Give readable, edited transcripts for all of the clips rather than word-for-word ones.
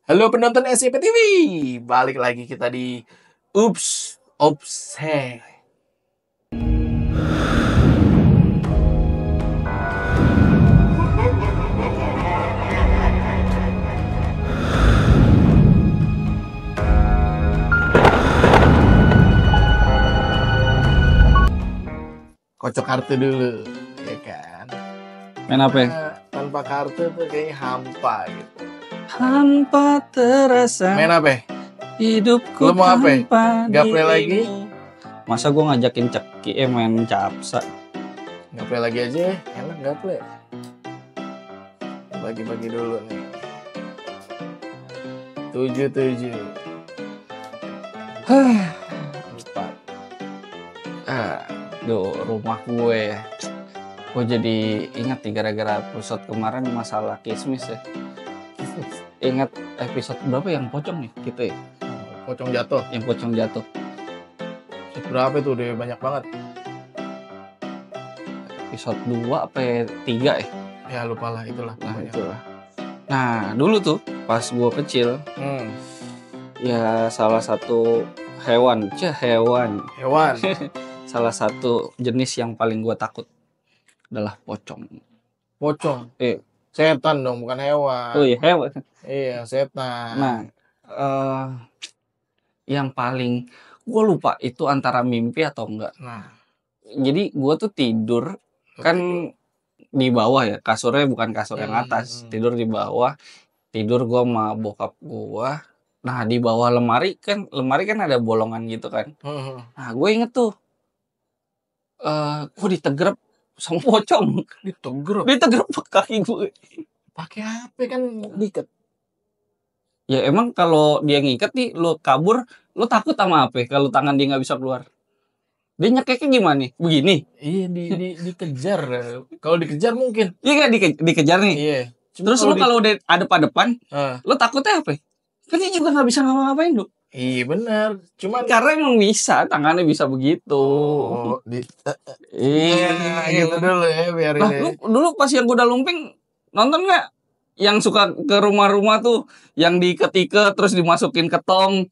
Halo penonton SCP TV, balik lagi kita di Ups Opse. Kocok kartu dulu, ya kan? Main apa ya? Tanpa kartu tuh kayaknya hampa gitu. Hampa terasa Main apa? hidupku Lu mau apa? tanpa Gaple dirimu. lagi? Masa gue ngajakin Ceki main capsa? Gaple lagi aja, enak gaple. Bagi-bagi dulu nih. 7. 4. Duh, rumah gue. Gue jadi ingat nih gara-gara episode kemarin masalah kismis ya. Ingat episode berapa yang pocong nih kita ya? Pocong jatuh. Yang pocong jatuh. Berapa itu udah banyak banget. Episode 2 apa ya? 3 ya? Ya lupa lah itulah. Nah pokoknya. itulah. Nah dulu tuh pas gue kecil, ya salah satu hewan. Hewan. Salah satu jenis yang paling gue takut adalah pocong. Pocong. Eh, Setan dong, bukan hewan. oh iya hewan. Iya, setan. Nah, yang paling gue lupa itu antara mimpi atau enggak. Nah, Jadi gue tuh tidur kan di bawah ya, kasurnya bukan kasur yang atas, tidur di bawah. Tidur gue sama bokap gue. Nah di bawah lemari kan ada bolongan gitu kan. Nah gue inget tuh, gue ditegrep sama pocong. Ditegrep kaki gue. Pakai HP kan diikat. Ya emang kalau dia ngikat nih, lo kabur, lo takut sama apa? Kalau tangan dia nggak bisa keluar, dia nyekeknya gimana nih? Begini? Iya, dikejar. Kalau dikejar mungkin. Iya kan dikejar nih. Iya. Terus lo kalau udah ada pada depan, lo takutnya apa? Kan dia juga nggak bisa ngapa-ngapain lo. Iya benar. Cuman karena emang bisa, tangannya bisa begitu. Iya, gitu dulu ya biar Nah, ini. dulu pas yang kuda lumping nonton nggak? Yang suka ke rumah-rumah tuh, yang diikat-ikat terus dimasukin ke tong,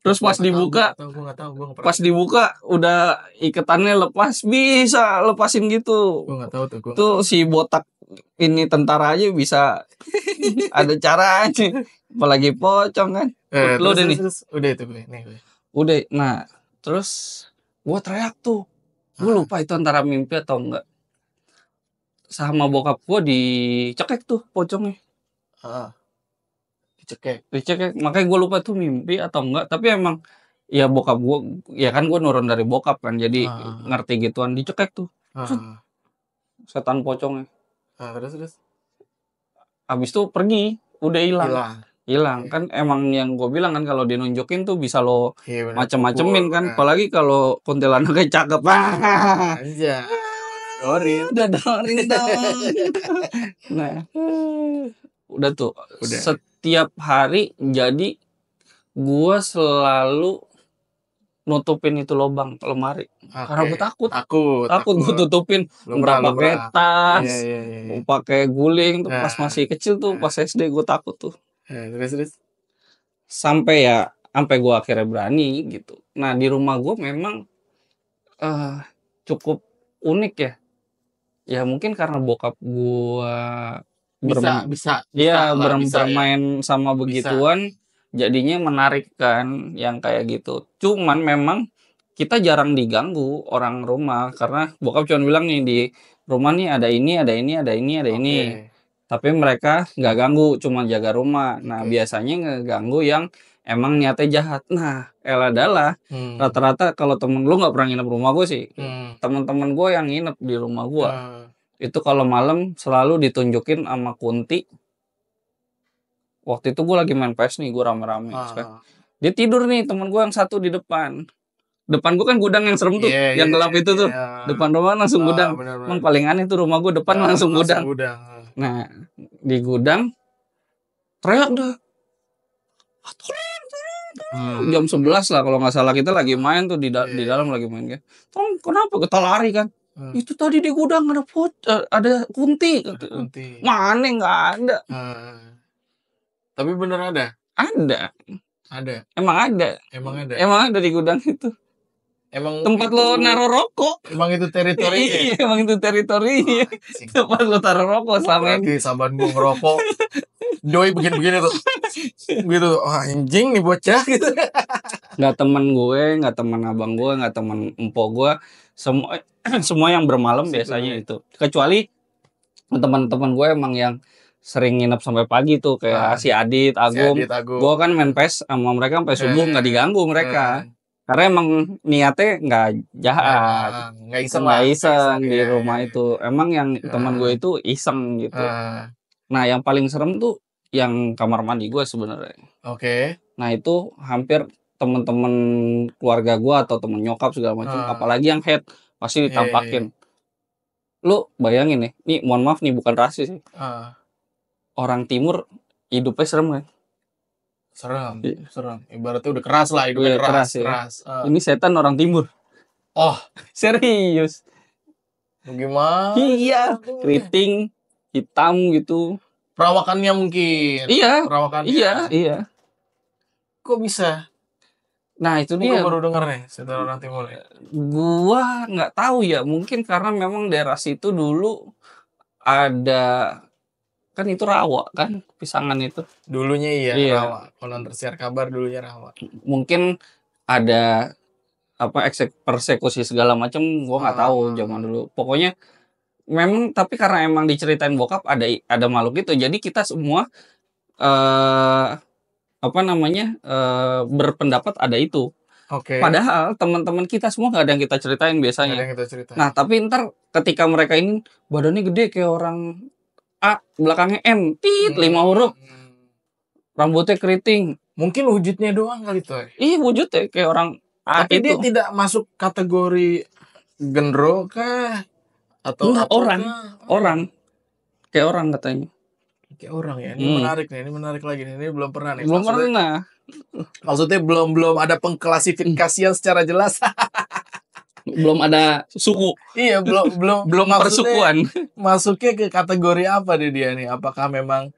terus pas dibuka, pas dibuka udah ikatannya lepas, bisa lepasin gitu. Gue nggak tahu tuh. Tuh si botak ini tentara aja bisa ada caranya, apalagi pocong kan. Lo udah nih. Udah itu gue. Udah. Nah, terus gua teriak tuh. Gue lupa itu antara mimpi atau enggak. Sama bokap gue dicekek tuh pocongnya. Dicekek. Makanya gue lupa tuh mimpi atau enggak. Tapi emang ya bokap gue, ya kan gue nurun dari bokap kan. Jadi ngerti gituan, dicekek tuh. Setan pocongnya. Terus. Habis itu pergi, udah hilang. Kan emang yang gue bilang kan kalau dinunjukin tuh bisa lo macem-macemin kan. Apalagi kalau kuntilanaknya cakep. Anjay. Dorin dong. Nah, udah tuh. Setiap hari jadi gua selalu nutupin itu lubang lemari. Karena gue takut gue tutupin. Entah pakai tas, pakai guling tuh pas masih kecil tuh, pas SD gue takut tuh. Terus. Sampai gue akhirnya berani gitu. Nah di rumah gue memang cukup unik ya. Ya mungkin karena bokap gua bisa bermain sama begituan, jadinya menarik kan yang kayak gitu. Cuman memang kita jarang diganggu orang rumah karena bokap cuma bilang nih di rumah nih ada ini. Tapi mereka nggak ganggu, cuma jaga rumah. Nah biasanya ngeganggu yang emang niatnya jahat. Nah adalah rata-rata kalau temen lu nggak pernah nginep rumah gue sih. Temen-temen gue yang nginep di rumah gue itu kalau malam selalu ditunjukin sama Kunti. Waktu itu gue lagi main PS nih, gue rame-rame. Dia tidur nih, temen gue yang satu di depan gue kan gudang yang serem tuh, yang gelap itu tuh. Depan rumah langsung gudang. Emang paling aneh tuh rumah gue depan langsung gudang. Nah di gudang teriak dah. Jam 11 lah kalau nggak salah, kita lagi main tuh di dalam lagi main kan. Kenapa kita lari kan? Itu tadi di gudang ada kunti. Mana nggak ada. Tapi bener ada? Ada. Emang ada di gudang itu. Emang tempat itu, lo naruh rokok. Emang itu teritori. Iya, emang itu teritori. Tempat lo taruh rokok selama ini. Berarti saban gua ngerokok. Doi begini-begini tuh. Gitu. Anjing nih bocah gitu. Nggak teman gue, nggak teman abang gue, nggak teman empok gue. Semua yang bermalam biasanya itu. Kecuali teman-teman gue emang yang sering nginep sampai pagi tuh kayak si Adit, Agung. Gue kan main PES sama mereka sampai subuh nggak diganggu mereka. Karena emang niatnya nggak jahat, nggak iseng di rumah itu. Emang yang teman gue itu iseng gitu. Nah yang paling serem tuh yang kamar mandi gue sebenarnya. Nah itu hampir temen-temen keluarga gue atau temen nyokap segala macam, apalagi yang head pasti ditampakin. Lu bayangin nih mohon maaf nih bukan rasis sih. Orang timur hidupnya serem kan? Serem. Ibaratnya udah keras lah, hidupnya keras. Ini setan orang timur. Oh, serius. Gimana? Iya, keriting, hitam gitu. Perawakannya mungkin. Iya. Perawakannya. Iya. Kok bisa? Nah itu dia. Gue baru denger nih, setan orang timur. Gua nggak tahu ya, mungkin karena memang daerah situ dulu ada. Kan itu rawa kan, Pisangan itu. Dulunya iya. Rawa. Kalau tersiar kabar dulunya rawa. Mungkin ada persekusi segala macam, gua nggak tahu zaman dulu. Pokoknya memang tapi karena emang diceritain bokap ada makhluk itu, jadi kita semua berpendapat ada itu. Padahal teman-teman kita semua nggak ada yang kita ceritain biasanya. Nah tapi ntar ketika mereka ini badannya gede kayak orang A, belakangnya M, 5 huruf. Rambutnya keriting. Mungkin wujudnya doang kali tuh. Iya wujudnya kayak orang A. Tapi dia tidak masuk kategori gendro kah? Atau orang. Kayak orang katanya. Kayak orang ya. Ini menarik nih. Ini menarik lagi nih. Ini belum pernah nih. Maksudnya belum ada pengklasifikasian secara jelas. Belum ada suku. Iya, belum persukuan. Masuknya ke kategori apa dia nih? Apakah memang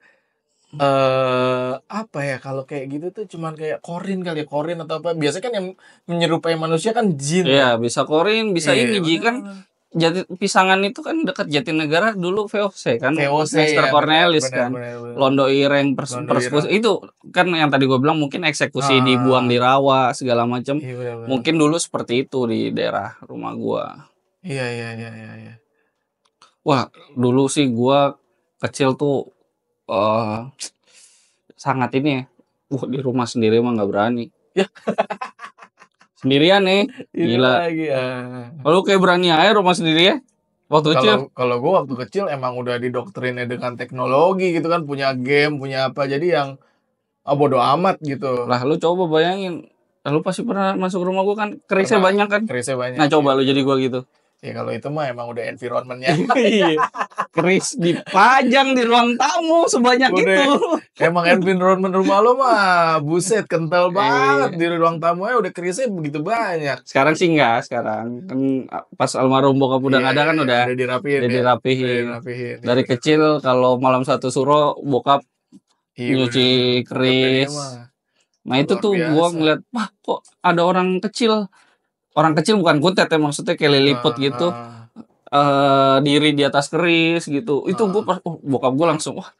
apa ya, kalau kayak gitu tuh cuman kayak korin kali ya, korin atau apa? Biasanya kan yang menyerupai manusia kan jin. Iya, bisa korin, bisa ini kan. Pisangan itu kan dekat Jatinegara dulu VOC kan. Master Cornelis kan. Londo Ireng persekusi itu kan yang tadi gue bilang mungkin eksekusi dibuang di rawa segala macam. Mungkin dulu seperti itu di daerah rumah gue. Iya. Wah, dulu sih gue kecil tuh sangat ini ya. Di rumah sendiri mah nggak berani. Sendirian nih, gila. Lalu kayak berani aja rumah sendiri ya? Waktu kecil? Kalau gue waktu kecil emang udah didoktrinnya dengan teknologi gitu kan, punya game, punya apa, jadi yang bodo amat gitu. Lah lu coba bayangin, lu pasti pernah masuk rumah gue kan, kerisnya banyak kan? Nah coba lu jadi gue gitu. Ya kalau itu mah emang udah environment-nya. Keris dipajang di ruang tamu sebanyak itu. Emang environment rumah lo mah buset kental banget. Di ruang tamu aja udah kerisnya begitu banyak. Sekarang sih enggak, sekarang kan pas almarhum bokap udah nggak ada kan udah dirapihin. Dari kecil kalau malam satu suro bokap nyuci keris. Nah itu tuh gua ngeliat, wah kok ada orang kecil bukan kuntet ya, maksudnya kayak liliput gitu, diri di atas keris gitu. Itu gue pas bokap gue langsung, wah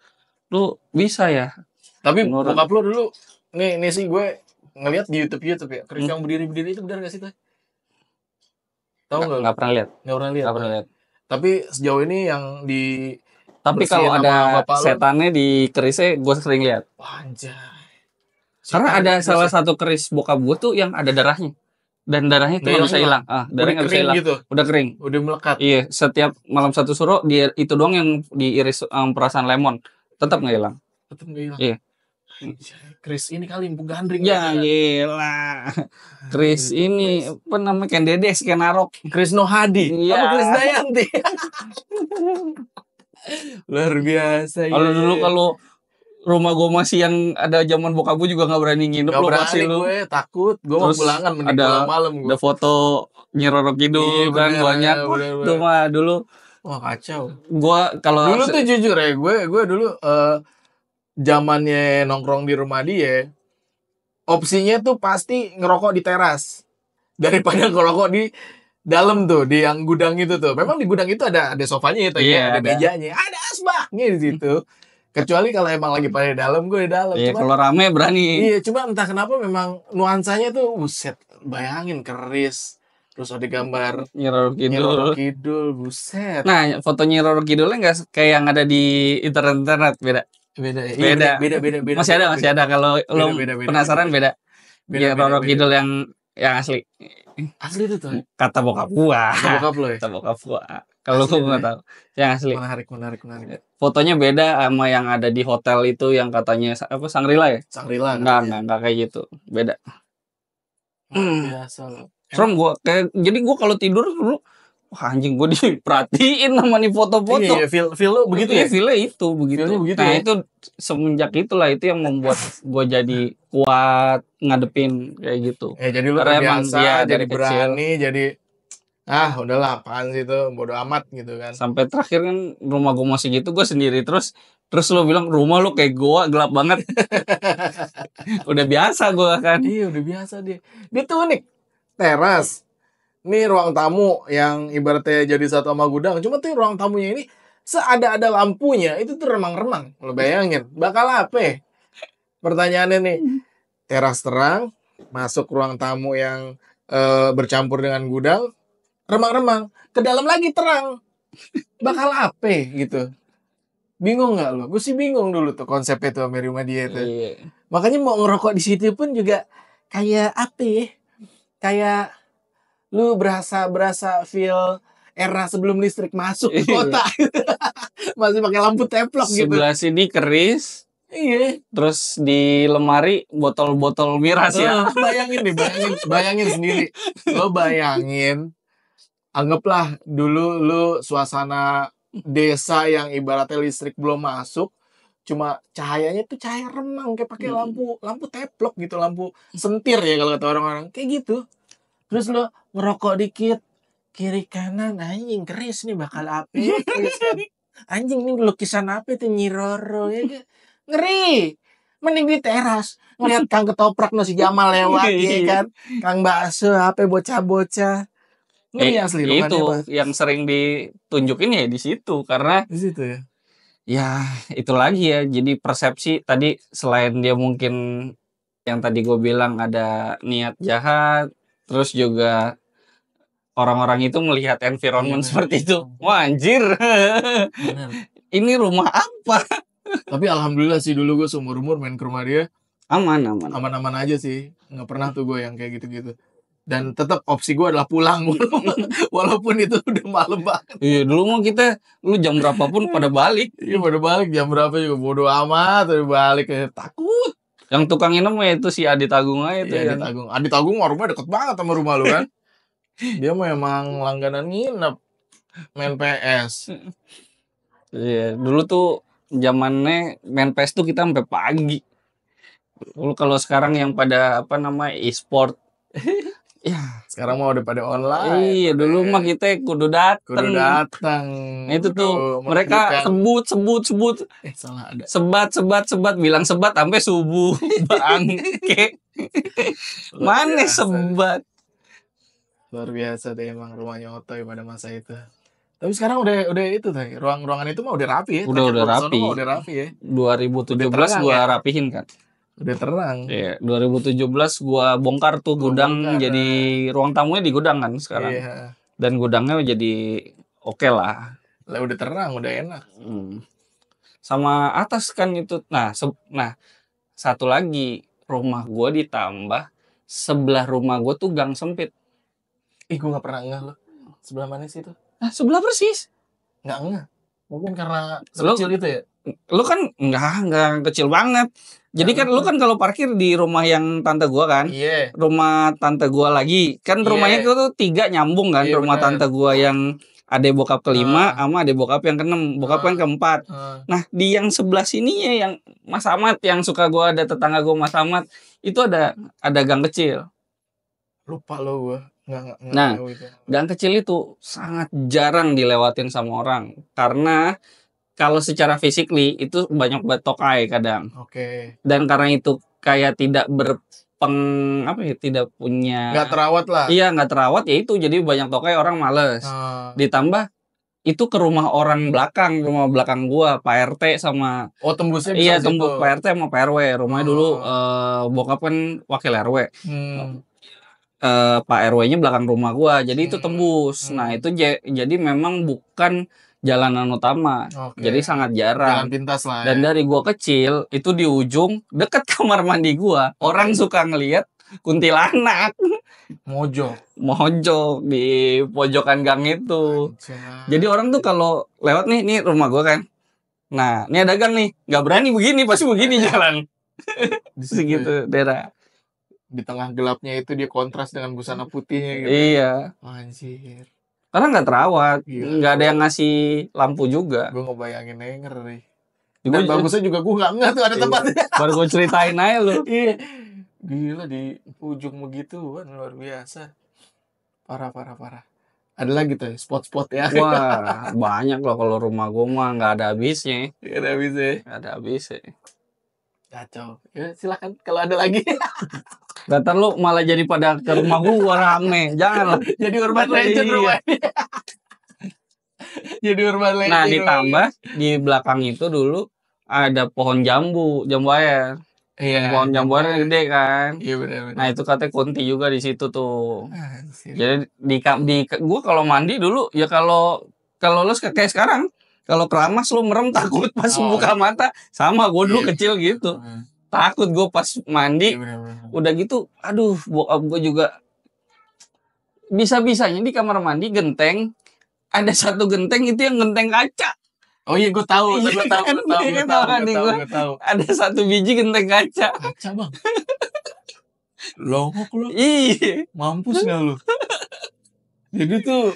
lu bisa ya. Tapi bokap lu dulu nih sih gue ngeliat di YouTube ya, keris yang berdiri itu benar gak sih tuh? Tahu nggak? Nggak pernah lihat. Tapi sejauh ini yang di tapi kalau ada setannya di kerisnya gue sering lihat. Anjay. Karena ada salah satu keris bokap gue tuh yang ada darahnya. Dan darahnya itu nggak bisa hilang. Darahnya nggak bisa hilang. Gitu. Udah kering. Udah melekat. Iya, setiap malam satu suro dia itu doang yang diiris perasaan lemon. Tetap nggak hilang. Iya. Kris ini kali Empu Gandring. Ya gila. Kris ini apa namanya, Ken Dedes, Ken Arok. Kris Nohadi. Apa Kris Dayanti? Luar biasa. Kalau dulu rumah gue masih yang ada zaman bokap gue juga nggak berani nginep. Gak berani gue, takut. Gue mau pulangan mending pulang malam gue. Ada foto Nyi Roro Kidul kan banyak. Tuh mah dulu. Wah kacau. Gue kalau dulu tuh jujur ya, gue dulu zamannya nongkrong di rumah dia, opsinya tuh pasti ngerokok di teras daripada ngerokok di dalam tuh, di yang gudang itu tuh. Memang di gudang itu ada sofanya itu ya, ada mejanya, ada asbaknya di situ. Kecuali kalau emang lagi pada dalam, gue di dalam. Iya, kalau rame berani. Iya, cuma entah kenapa memang nuansanya tuh, buset, bayangin keris, terus ada gambar Nyi Roro Kidul, buset. Nah, foto Nyi Roro Kidulnya nggak kayak yang ada di internet, beda. Beda. Masih ada kalau lo penasaran beda. Nyi Roro Kidul yang asli. Asli itu tuh. Kata bokap gua. Kata bokap lo ya? Kata bokap gua. Kalau gua nggak tahu. Yang asli. Menarik. Fotonya beda sama yang ada di hotel itu yang katanya apa Sangrila ya? Sangrila. Enggak kayak gitu. Beda. Biasa loh. Serem gua kayak jadi gua kalau tidur dulu wah anjing gue diperhatiin sama nih foto-foto. Iya, feel lo begitu ya? Feel itu begitu. Nah, ya? Itu semenjak itulah itu yang membuat gue jadi kuat ngadepin kayak gitu. Jadi lu terbiasa, jadi berani, jadi udahlah apaan sih itu, bodo amat gitu kan. Sampai terakhir kan rumah gue masih gitu, gue sendiri terus lo bilang rumah lu kayak gua gelap banget. Udah biasa gue kan. Iya, udah biasa dia. Dia tuh unik. Teras. Ini ruang tamu yang ibaratnya jadi satu sama gudang. Cuma tuh ruang tamunya ini seada-ada lampunya itu tuh remang-remang. Lo bayangin, bakal apa ya? Pertanyaannya nih, teras terang, masuk ruang tamu yang bercampur dengan gudang, remang-remang. Ke dalam lagi terang. Bakal apa gitu? Bingung nggak lo? Gue sih bingung dulu tuh konsepnya tuh sama rumah dia tuh. Iya. Makanya mau ngerokok di situ pun juga kayak apa ya? Kayak lu berasa feel era sebelum listrik masuk ke kota. Masih pakai lampu teplok gitu. Sebelah sini keris. Iya. Terus di lemari botol-botol miras ya. Bayangin sendiri. Lo bayangin, anggaplah dulu lu suasana desa yang ibaratnya listrik belum masuk, cuma cahayanya tuh cahaya remang kayak pakai lampu teplok gitu, lampu sentir ya kalau kata orang-orang kayak gitu. Terus lo ngerokok dikit kiri kanan, anjing keris nih bakal apa? Anjing nih lukisan apa itu Nyi Roro ya? Ngeri. Mending di teras ngeliat Kang Ketoprak no si Jamal lewat ya kan, Kang Bakso apa bocah-bocah. Ngeri asli itu yang sering ditunjukin ya di situ karena di situ ya. Ya itu lagi ya, jadi persepsi tadi selain dia mungkin yang tadi gue bilang ada niat jahat, terus juga orang-orang itu melihat environment seperti itu. Wah anjir, ini rumah apa? Tapi alhamdulillah sih dulu gue seumur umur main ke rumah dia aman aja sih, nggak pernah tuh gue yang kayak gitu. Dan tetap opsi gue adalah pulang walaupun itu udah malam banget. Iya dulu mah kita lu jam berapapun pada balik. Iya pada balik jam berapa juga bodo amat, udah balik takut. Yang tukang inem ya itu si Adi Tagung aja itu. Iya, Adi Tagung rumahnya deket banget sama rumah lu kan. Dia mah emang langganan nginep main PS. Iya dulu tuh zamannya main PS tuh kita sampai pagi. Lu kalau sekarang yang pada apa namanya e-sport ya, sekarang mau udah pada online. Iya, dulu mah kita kudu datang. Nah, itu tuh mereka sebut. Salah ada. Sebat bilang sebat sampai subuh. Bangke. Mana sebat? Luar biasa deh emang rumahnya Otoy pada masa itu. Tapi sekarang udah itu tuh. Ruangan itu mah udah rapi ya. Udah rapi ya. 2017 gua rapihin kan. Udah terang. Iya, 2017 gua bongkar tuh gudang jadi ruang tamunya di gudang kan sekarang. Iya. Dan gudangnya jadi oke lah. Lah udah terang, udah enak. Sama atas kan itu. Nah, satu lagi rumah gua ditambah sebelah rumah gua tuh gang sempit. Gua nggak pernah ngeh lo. Sebelah mana sih itu? Nah, sebelah persis. Nggak ngeh. Mungkin karena kecil itu ya. Lu kan enggak kecil banget. Jadi kan lu kan kalau parkir di rumah yang tante gua kan. Iya. Rumah tante gua lagi. Kan rumahnya itu tuh 3 nyambung kan. Rumah tante gua yang adek bokap ke-5 sama adek bokap yang ke-6. Bokap kan ke-4. Nah, di yang sebelah sininya yang Mas Ahmad yang suka gua ada tetangga gua Mas Ahmad, itu ada gang kecil. Lupa lo gua. Nah, gang kecil itu sangat jarang dilewatin sama orang karena kalau secara physically itu banyak banget tokai kadang. Oke. Dan karena itu kayak tidak tidak punya, Nggak terawat lah. Iya, nggak terawat ya itu, jadi banyak tokai, orang males. Ditambah itu ke rumah belakang gua, Pak RT sama tembusnya bisa iya situ. tembus Pak RT sama Pak RW. Rumahnya dulu bokap kan wakil RW. Pak RW-nya belakang rumah gua, jadi itu tembus. Nah itu jadi memang bukan jalanan utama, jadi sangat jarang. Jalan pintas lah. Dan dari gua kecil itu di ujung dekat kamar mandi gua, orang suka ngelihat kuntilanak mojok di pojokan gang itu. Jadi orang tuh kalau lewat nih rumah gua kan, nah ini ada gang nih, nggak berani begini, pasti begini jalan. Segitu daerah. Di tengah gelapnya itu dia kontras dengan busana putihnya gitu. Iya. Anjir. Karena nggak terawat, nggak ada yang ngasih lampu juga. Gue ngebayangin aja ngeri. Dan bagusnya juga gue nggak tuh ada tempatnya. Baru gue ceritain aja lu. Iya. Gila di ujung begitu kan, luar biasa. Parah. Ada lagi tuh spot-spot ya. Wah banyak loh, kalau rumah gue mah nggak ada habisnya. Nggak ada habisnya. Kacau. Ya silakan kalau ada lagi. Ntar lu malah jadi pada ke rumah gua rame. Jangan lah. Jadi urban legend rumahnya. Jadi urban legend. Nah ditambah di belakang itu dulu ada pohon jambu air. Iya. Pohon jambu air gede kan. Iya benar. Nah itu katanya kunti juga di situ tuh. Jadi gua kalau mandi dulu ya, kalau lu kayak sekarang, kalau keramas lu merem takut pas buka mata. Sama gua dulu kecil gitu. Takut gue pas mandi. Udah gitu, aduh, bokap gue juga bisa-bisanya di kamar mandi genteng, ada satu genteng itu yang genteng kaca. Oh iya, gue tahu. Ada satu biji genteng kaca. Kaca bang. Longok lu. Iya. Mampus nggak lu? Jadi tuh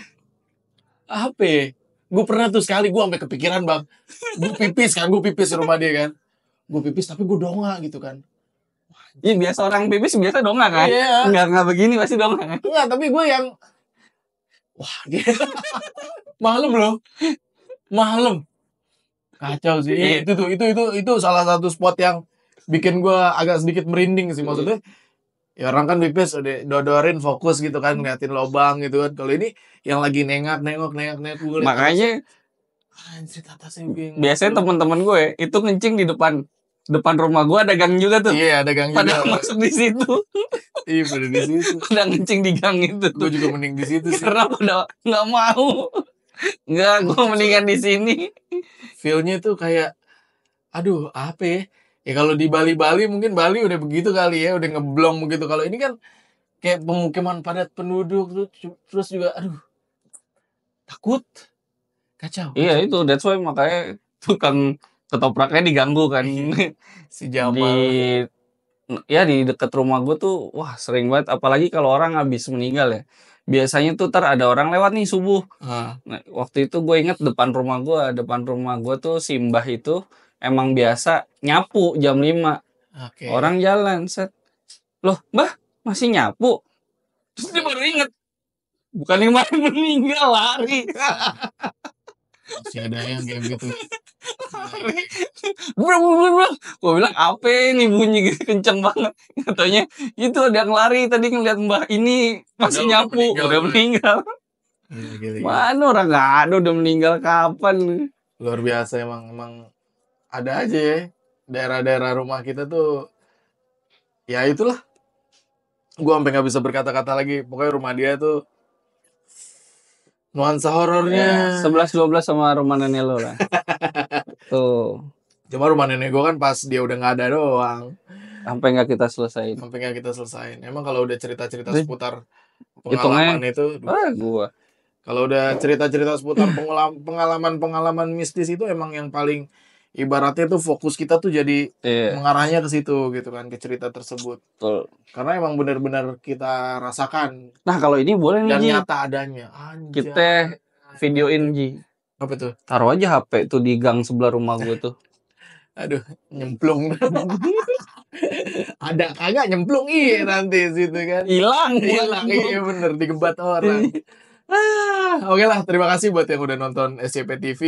apa ya? Gue pernah tuh sekali gue sampai kepikiran bang. Gue pipis di rumah dia kan. Gue pipis tapi gue dongak gitu kan. Iya biasa orang pipis biasa dongak kan. Iya. Nggak begini pasti dongak kan. Enggak, tapi gue yang wah gitu. Malam. Kacau sih. Iya. Itu salah satu spot yang bikin gue agak sedikit merinding sih, maksudnya. Ya orang kan pipis udah dodorin fokus gitu kan, ngeliatin lobang gitu kan. Kalau ini yang lagi nengok gue. Makanya biasanya teman-teman gue itu ngencing di depan rumah gue, ada gang juga tuh. Iya, ada gang juga. Pada masuk di situ. Iya, pada di situ. Pada ngencing di gang itu. Gue juga mending di situ sih. Karena pada nggak mau. Nggak, gue mendingan di sini. Feel-nya tuh kayak, aduh, apa ya? Ya kalau di Bali mungkin Bali udah begitu kali ya, udah ngeblong begitu. Kalau ini kan kayak pemukiman padat penduduk terus juga, aduh, takut, kacau. Iya itu, that's why makanya tukang ketopraknya diganggu kan. Si Jamal. Di dekat rumah gue tuh, wah sering banget. Apalagi kalau orang habis meninggal ya. Biasanya tuh ada orang lewat nih subuh. Nah, waktu itu gue inget depan rumah gue tuh si Mbah itu emang biasa nyapu jam 5. Okay. Orang jalan, set. Loh, Mbah masih nyapu? Terus dia baru inget. Bukan yang meninggal, lari. Masih ada yang kayak gitu. Gue bilang apa ini bunyi kenceng banget. Katanya itu ada yang lari tadi ngeliat Mbah ini masih nyapu. Udah meninggal. Mana orang gak ada, udah meninggal kapan. Luar biasa emang ada aja ya. Daerah-daerah rumah kita tuh ya itulah. Gue sampai gak bisa berkata-kata lagi. Pokoknya rumah dia tuh nuansa horornya 11-12 sama rumah nenek lo lah. Tuh. Cuma rumah nenek gue kan pas dia udah gak ada doang. Sampai gak kita selesaiin. Emang kalau udah cerita-cerita seputar pengalaman itu gua. Kalau udah cerita-cerita seputar pengalaman mistis itu emang yang paling ibaratnya tuh fokus kita tuh jadi mengarahnya ke situ gitu kan, ke cerita tersebut. Betul. Karena emang benar-benar kita rasakan. Nah kalau ini boleh nih dan Ji. Nyata adanya. Anjay. Kita videoin Ji. Apa tuh? Taruh aja HP tuh di gang sebelah rumah gue tuh. Aduh, nyemplung. Ada kagak nyemplung nanti situ kan. Hilang iya bener, digebat orang. Oke lah, terima kasih buat yang udah nonton SCP TV.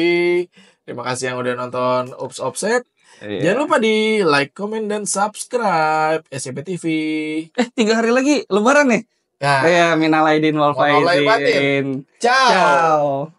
Terima kasih yang udah nonton Oops Offset. Jangan lupa di like, comment, dan subscribe SCP TV. 3 hari lagi Lebaran nih. Ya, minal aidin wal faizin. Ciao. Ciao.